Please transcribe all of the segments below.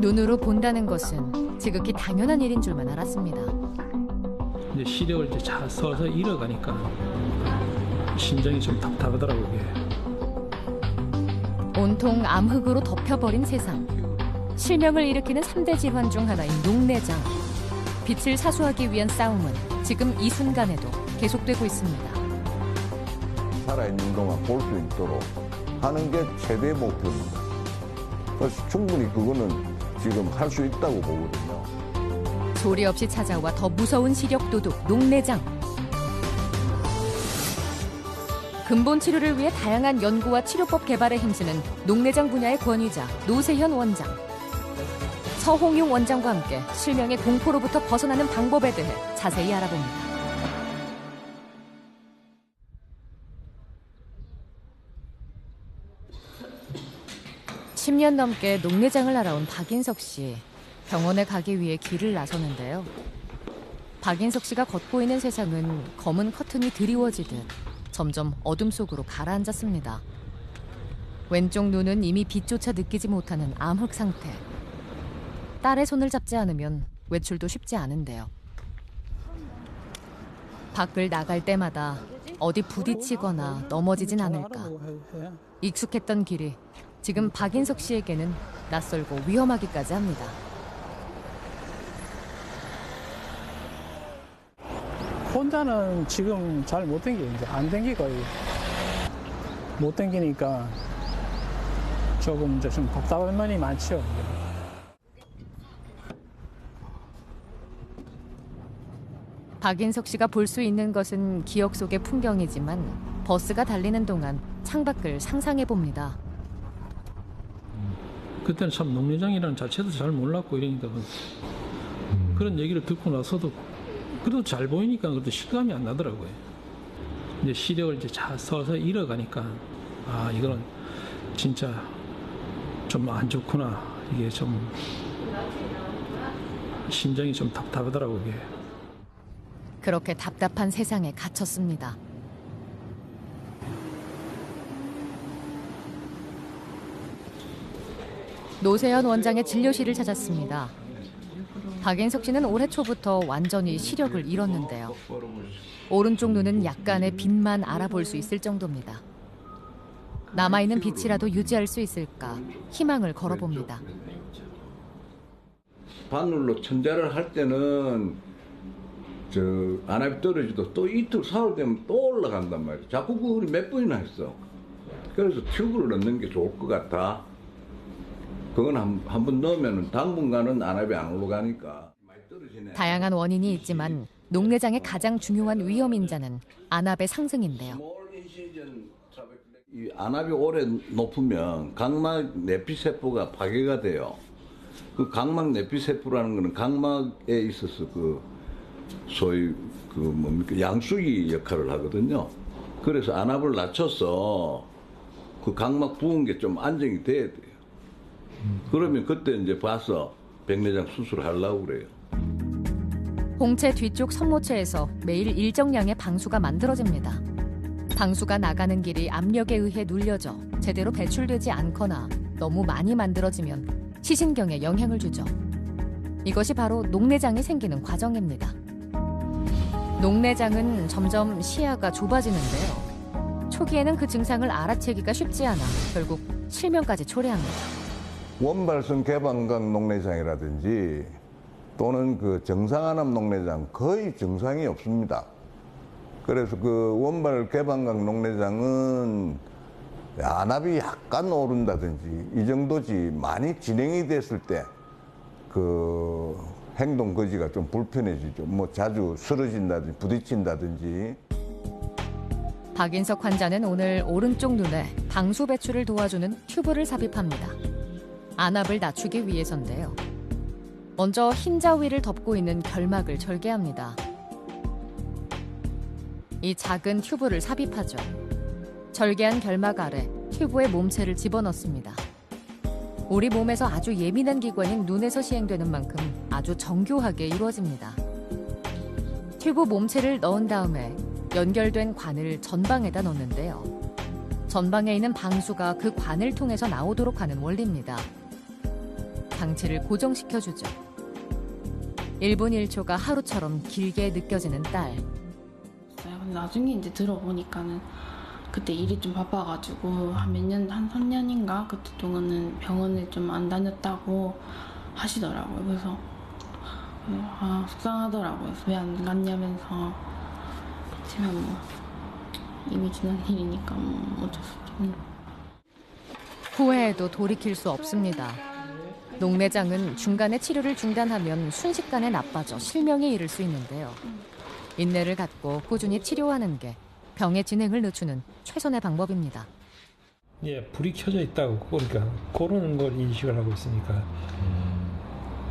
눈으로 본다는 것은 지극히 당연한 일인 줄만 알았습니다. 이제 시력을 이제 서서 잃어가니까 심장이 좀 답답하더라고요. 이게. 온통 암흑으로 덮여버린 세상. 실명을 일으키는 3대 질환 중 하나인 녹내장. 빛을 사수하기 위한 싸움은 지금 이 순간에도 계속되고 있습니다. 살아있는 동안 볼 수 있도록 하는 게 최대 목표입니다. 그래서 충분히 그거는 지금 할 수 있다고 보거든요. 소리 없이 찾아와 더 무서운 시력 도둑 녹내장. 근본 치료를 위해 다양한 연구와 치료법 개발에 힘쓰는 녹내장 분야의 권위자 노세현 원장. 서홍용 원장과 함께 실명의 공포로부터 벗어나는 방법에 대해 자세히 알아봅니다. (10) 년 넘게 녹내장을 알아온 박인석 씨. 병원에 가기 위해 길을 나서는데요. 박인석 씨가 걷고 있는 세상은 검은 커튼이 드리워지듯 점점 어둠 속으로 가라앉았습니다. 왼쪽 눈은 이미 빛조차 느끼지 못하는 암흑 상태. 딸의 손을 잡지 않으면 외출도 쉽지 않은데요. 밖을 나갈 때마다 어디 부딪히거나 넘어지진 않을까. 익숙했던 길이 지금 박인석 씨에게는 낯설고 위험하기까지 합니다. 혼자는 지금 잘 못 댕겨요. 이제 안 댕기고 못 댕기니까 조금 이제 좀 답답한 면이 많죠. 박인석 씨가 볼 수 있는 것은 기억 속의 풍경이지만 버스가 달리는 동안 창밖을 상상해 봅니다. 그때는 참 녹내장이라는 자체도 잘 몰랐고 이러니까 그런 얘기를 듣고 나서도 그래도 잘 보이니까 그래도 실감이 안 나더라고요. 이제 시력을 이제 서서 잃어가니까 이거는 진짜 좀 안 좋구나. 이게 좀 심장이 좀 답답하더라고요. 이게. 그렇게 답답한 세상에 갇혔습니다. 노세현 원장의 진료실을 찾았습니다. 박인석 씨는 올해 초부터 완전히 시력을 잃었는데요. 오른쪽 눈은 약간의 빛만 알아볼 수 있을 정도입니다. 남아있는 빛이라도 유지할 수 있을까 희망을 걸어봅니다. 바늘로 천자를 할 때는 안압이 떨어지도 또 이틀 사흘 되면 또 올라간단 말이에요. 자꾸 그걸 몇 번이나 했어. 그래서 튜브를 넣는 게 좋을 것 같아. 그건 한 번 넣으면 당분간은 안압이 안 올라가니까. 다양한 원인이 있지만 녹내장의 가장 중요한 위험 인자는 안압의 상승인데요. 이 안압이 오래 높으면 각막 내피세포가 파괴가 돼요. 그 각막 내피세포라는 거는 각막에 있어서 소위 양수기 역할을 하거든요. 그래서 안압을 낮춰서 그 각막 부은 게 좀 안정이 돼야 돼요. 그러면 그때 이제 봐서 백내장 수술을 하려고 그래요. 홍채 뒤쪽 성모체에서 매일 일정량의 방수가 만들어집니다. 방수가 나가는 길이 압력에 의해 눌려져 제대로 배출되지 않거나 너무 많이 만들어지면 시신경에 영향을 주죠. 이것이 바로 녹내장이 생기는 과정입니다. 녹내장은 점점 시야가 좁아지는데요. 초기에는 그 증상을 알아채기가 쉽지 않아 결국 실명까지 초래합니다. 원발성 개방각 녹내장이라든지 또는 정상안압 녹내장 거의 증상이 없습니다. 그래서 원발 개방각 녹내장은 안압이 약간 오른다든지 이 정도지 많이 진행이 됐을 때 행동 거지가 좀 불편해지죠. 자주 쓰러진다든지 부딪힌다든지. 박인석 환자는 오늘 오른쪽 눈에 방수 배출을 도와주는 튜브를 삽입합니다. 안압을 낮추기 위해서인데요. 먼저 흰자 위를 덮고 있는 결막을 절개합니다. 이 작은 튜브를 삽입하죠. 절개한 결막 아래 튜브에 몸체를 집어넣습니다. 우리 몸에서 아주 예민한 기관인 눈에서 시행되는 만큼 아주 정교하게 이루어집니다. 튜브 몸체를 넣은 다음에 연결된 관을 전방에다 넣는데요. 전방에 있는 방수가 그 관을 통해서 나오도록 하는 원리입니다. 장치를 고정시켜주죠. 1분 1초가 하루처럼 길게 느껴지는 딸. 근데 나중에 이제 들어보니까는 그때 일이 좀 바빠가지고 한 3년인가 그때 동안은 병원을 좀 안 다녔다고 하시더라고요. 그래서 속상하더라고요. 왜 안 갔냐면서. 하지만 뭐 이미 지난 일이니까 뭐 어쩔 수 없죠. 후회해도 돌이킬 수 없습니다. 녹내장은 중간에 치료를 중단하면 순식간에 나빠져 실명에 이를 수 있는데요. 인내를 갖고 꾸준히 치료하는 게 병의 진행을 늦추는 최선의 방법입니다. 예, 불이 켜져 있다고 그러니까 그런 걸 인식을 하고 있으니까.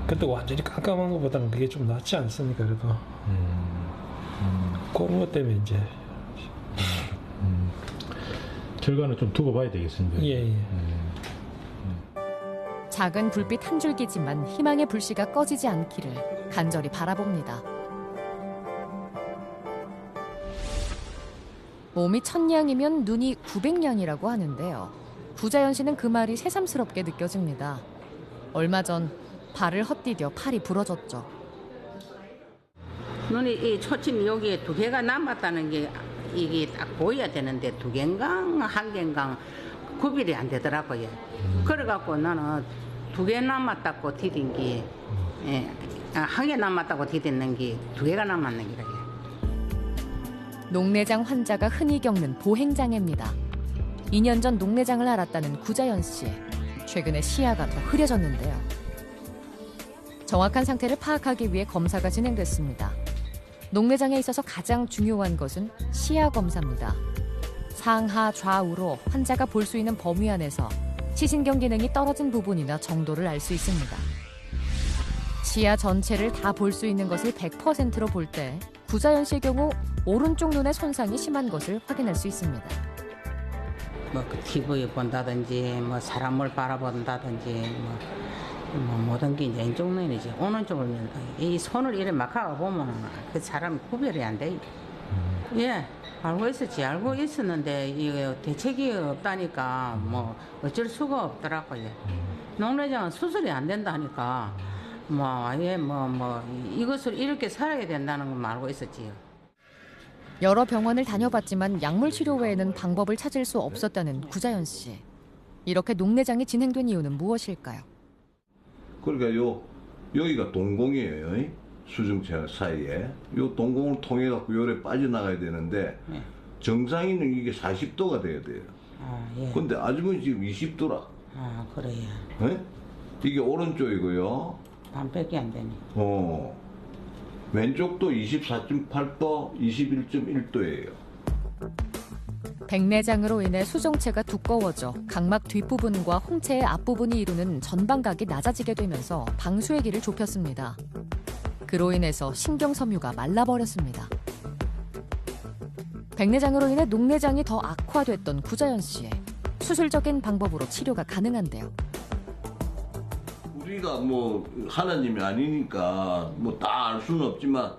근데 완전히 깜깜한 것보다는 그게 좀 낫지 않습니까? 그래도 그런 것 때문에 이제 결과는 좀 두고 봐야 되겠습니다. 예. 작은 불빛 한 줄기지만 희망의 불씨가 꺼지지 않기를 간절히 바라봅니다. 몸이 1000냥이면 눈이 900냥이라고 하는데요. 구자연 씨는 그 말이 새삼스럽게 느껴집니다. 얼마 전 발을 헛디뎌 팔이 부러졌죠. 눈이 이 초침이 여기에 2개가 남았다는 게 이게 딱 보여야 되는데 2개인가 1개인가 구별이 안 되더라고요. 그래갖고 나는 2개 남았다고 디딘 게 1개 남았다고 디딘는 게 2개가 남았는 거예요. 녹내장 환자가 흔히 겪는 보행장애입니다. 2년 전 녹내장을 앓았다는 구자연 씨. 최근에 시야가 더 흐려졌는데요. 정확한 상태를 파악하기 위해 검사가 진행됐습니다. 녹내장에 있어서 가장 중요한 것은 시야 검사입니다. 상하 좌우로 환자가 볼 수 있는 범위 안에서 시신경 기능이 떨어진 부분이나 정도를 알 수 있습니다. 시야 전체를 다 볼 수 있는 것을 100%로 볼 때 구자연 씨의 경우 오른쪽 눈의 손상이 심한 것을 확인할 수 있습니다. 그 TV 본다든지 사람을 바라본다든지 모든 게 이제 왼쪽 눈이지. 오른쪽을 이 손을 이렇게 막 하고 보면 그 사람이 구별이 안 돼. 예, 알고 있었는데 이게 대책이 없다니까 어쩔 수가 없더라고요. 녹내장은 수술이 안 된다니까 이것을 이렇게 살아야 된다는 건 알고 있었지요. 여러 병원을 다녀봤지만 약물 치료 외에는 방법을 찾을 수 없었다는 구자연 씨. 이렇게 녹내장이 진행된 이유는 무엇일까요? 그러니까 여기가 동공이에요. 수중체 사이에. 요 동공을 통해 갖고 요래 빠져나가야 되는데 네. 정상인은 이게 40도가 돼야 돼요. 예. 근데 아주머니 지금 20도라. 그래요. 이게 오른쪽이고요. 반밖에 안 되네. 왼쪽도 24.8도, 21.1도예요. 백내장으로 인해 수정체가 두꺼워져 각막 뒷부분과 홍채의 앞부분이 이루는 전방각이 낮아지게 되면서 방수의 길을 좁혔습니다. 그로 인해서 신경섬유가 말라버렸습니다. 백내장으로 인해 녹내장이 더 악화됐던 구자연 씨. 수술적인 방법으로 치료가 가능한데요. 우리가 하나님이 아니니까 다 알 수는 없지만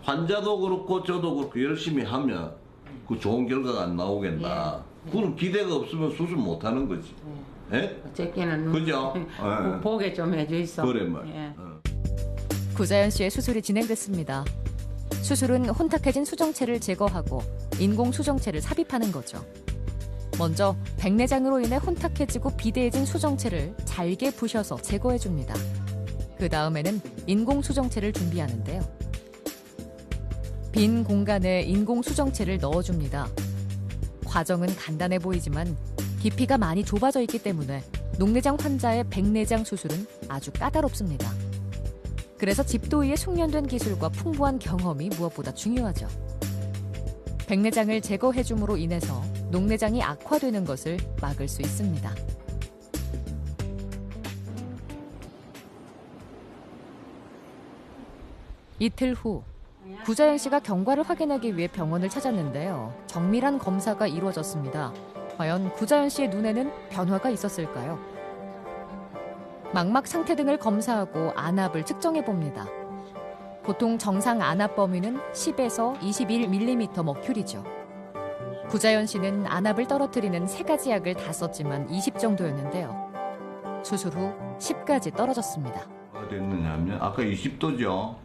환자도 그렇고 저도 그렇고 열심히 하면 그 좋은 결과가 안 나오겠나. 그런 기대가 없으면 수술 못 하는 거지. 예? 어쨌기는 그죠? 보게 좀 해주이소. 그래 말. 예. 구자연 씨의 수술이 진행됐습니다. 수술은 혼탁해진 수정체를 제거하고 인공 수정체를 삽입하는 거죠. 먼저 백내장으로 인해 혼탁해지고 비대해진 수정체를 잘게 부셔서 제거해줍니다. 그 다음에는 인공 수정체를 준비하는데요. 빈 공간에 인공 수정체를 넣어줍니다. 과정은 간단해 보이지만 깊이가 많이 좁아져 있기 때문에 녹내장 환자의 백내장 수술은 아주 까다롭습니다. 그래서 집도의의 숙련된 기술과 풍부한 경험이 무엇보다 중요하죠. 백내장을 제거해줌으로 인해서 녹내장이 악화되는 것을 막을 수 있습니다. 이틀 후 구자연 씨가 경과를 확인하기 위해 병원을 찾았는데요. 정밀한 검사가 이루어졌습니다. 과연 구자연 씨의 눈에는 변화가 있었을까요? 망막 상태 등을 검사하고 안압을 측정해 봅니다. 보통 정상 안압 범위는 10에서 21mm 머큐리죠. 구자연 씨는 안압을 떨어뜨리는 3가지 약을 다 썼지만 20 정도였는데요. 수술 후 10까지 떨어졌습니다. 뭐가 됐느냐 하면 아까 20도죠. 요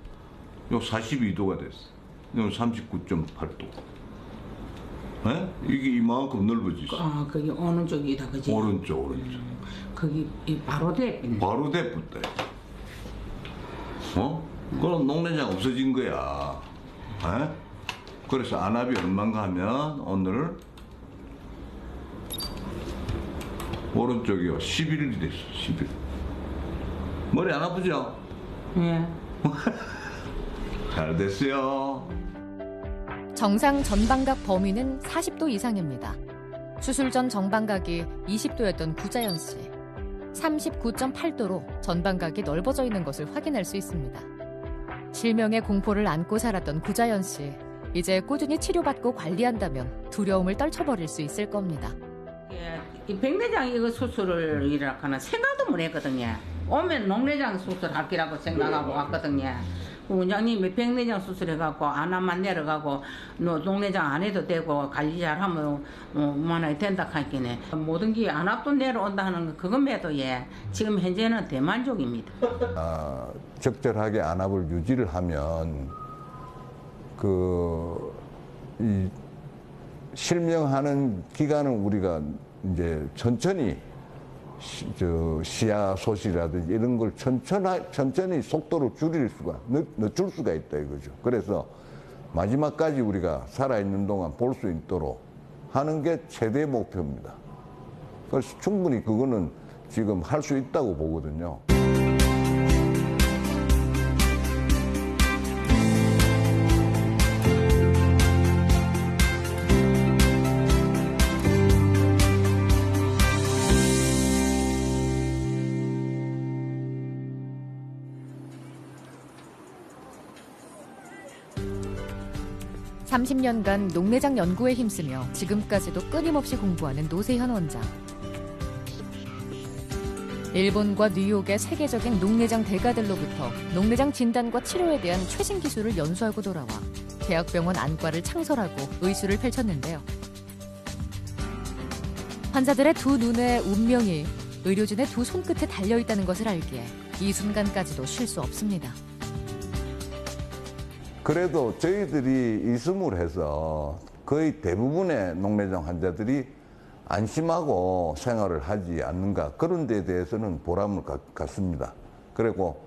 42도가 됐어. 이건 39.8도. 예? 이게 이만큼 넓어지죠. 아, 거기 어느 쪽이다, 그지? 오른쪽. 거기 이 바로 대빈. 바로 대붙다. 그럼 녹내장 없어진 거야. 예? 그래서 안압이 얼마인가 하면 오늘 오른쪽이요 11일이 됐어. 11일. 머리 안 아프죠? 예. 잘 됐어요. 정상 전방각 범위는 40도 이상입니다. 수술 전 정방각이 20도였던 구자연 씨. 39.8도로 전방각이 넓어져 있는 것을 확인할 수 있습니다. 실명의 공포를 안고 살았던 구자연 씨. 이제 꾸준히 치료받고 관리한다면 두려움을 떨쳐버릴 수 있을 겁니다. 예, 이 백내장 이거 수술을 이라카는 생각도 못 했거든요. 오면 녹내장 수술할 거라고 생각하고 왔거든요. 원장님이 백내장 수술해갖고 안압만 내려가고 녹내장 안 해도 되고 관리 잘하면 얼마나 된다 하기네. 모든 게 안압도 내려온다 하는 거 그것에도 예, 지금 현재는 대만족입니다. 적절하게 안압을 유지를 하면 이 실명하는 기간은 우리가 이제 천천히 시야 소실이라든지 이런 걸 천천히 속도를 늦출 수가 있다 이거죠. 그래서 마지막까지 우리가 살아있는 동안 볼 수 있도록 하는 게 최대 목표입니다. 그래서 충분히 그거는 지금 할 수 있다고 보거든요. (30년간) 녹내장 연구에 힘쓰며 지금까지도 끊임없이 공부하는 노세현 원장. 일본과 뉴욕의 세계적인 녹내장 대가들로부터 녹내장 진단과 치료에 대한 최신 기술을 연수하고 돌아와 대학병원 안과를 창설하고 의술을 펼쳤는데요. 환자들의 두 눈의 운명이 의료진의 두 손끝에 달려있다는 것을 알기에 이 순간까지도 쉴 수 없습니다. 그래도 저희들이 이숨을 해서 거의 대부분의 녹내장 환자들이 안심하고 생활을 하지 않는가 그런 데에 대해서는 보람을 갖습니다. 그리고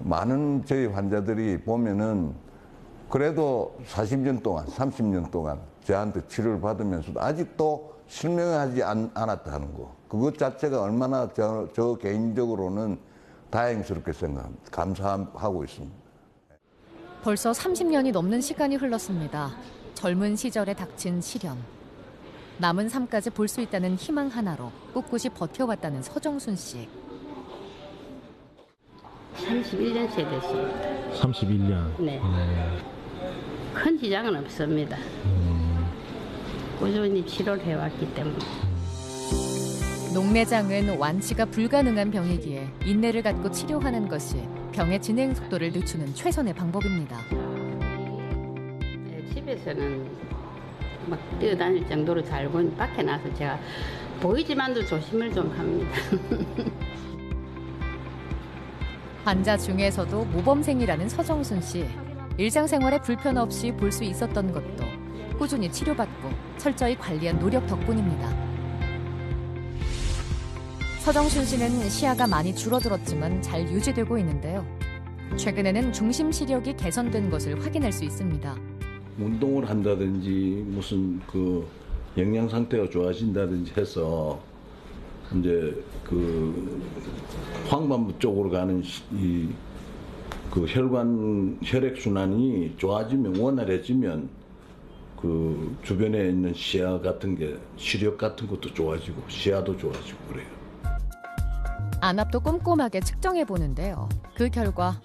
많은 저희 환자들이 보면은 그래도 40년 동안 30년 동안 저한테 치료를 받으면서도 아직도 실명하지 않았다는 거 그것 자체가 얼마나 저 개인적으로는 다행스럽게 생각합니다. 감사하고 있습니다. 벌써 30년이 넘는 시간이 흘렀습니다. 젊은 시절에 닥친 시련. 남은 삶까지 볼 수 있다는 희망 하나로 꿋꿋이 버텨왔다는 서정순 씨. 31년째 됐습니다. 31년. 네. 큰 지장은 없습니다. 꾸준히 치료를 해왔기 때문에. 녹내장은 완치가 불가능한 병이기에 인내를 갖고 치료하는 것이 병의 진행 속도를 늦추는 최선의 방법입니다. 집에서는 막 뛰어다닐 정도로 살고 밖에 나서 제가 보이지만도 조심을 좀 합니다. 환자 중에서도 모범생이라는 서정순 씨. 일상생활에 불편 없이 볼 수 있었던 것도 꾸준히 치료받고 철저히 관리한 노력 덕분입니다. 서정순 씨는 시야가 많이 줄어들었지만 잘 유지되고 있는데요. 최근에는 중심 시력이 개선된 것을 확인할 수 있습니다. 운동을 한다든지 무슨 영양 상태가 좋아진다든지 해서 이제 황반부 쪽으로 가는 혈액 순환이 좋아지면 원활해지면 주변에 있는 시야 같은 게 시력 같은 것도 좋아지고 시야도 좋아지고 그래요. 안압도 꼼꼼하게 측정해 보는데요. 그 결과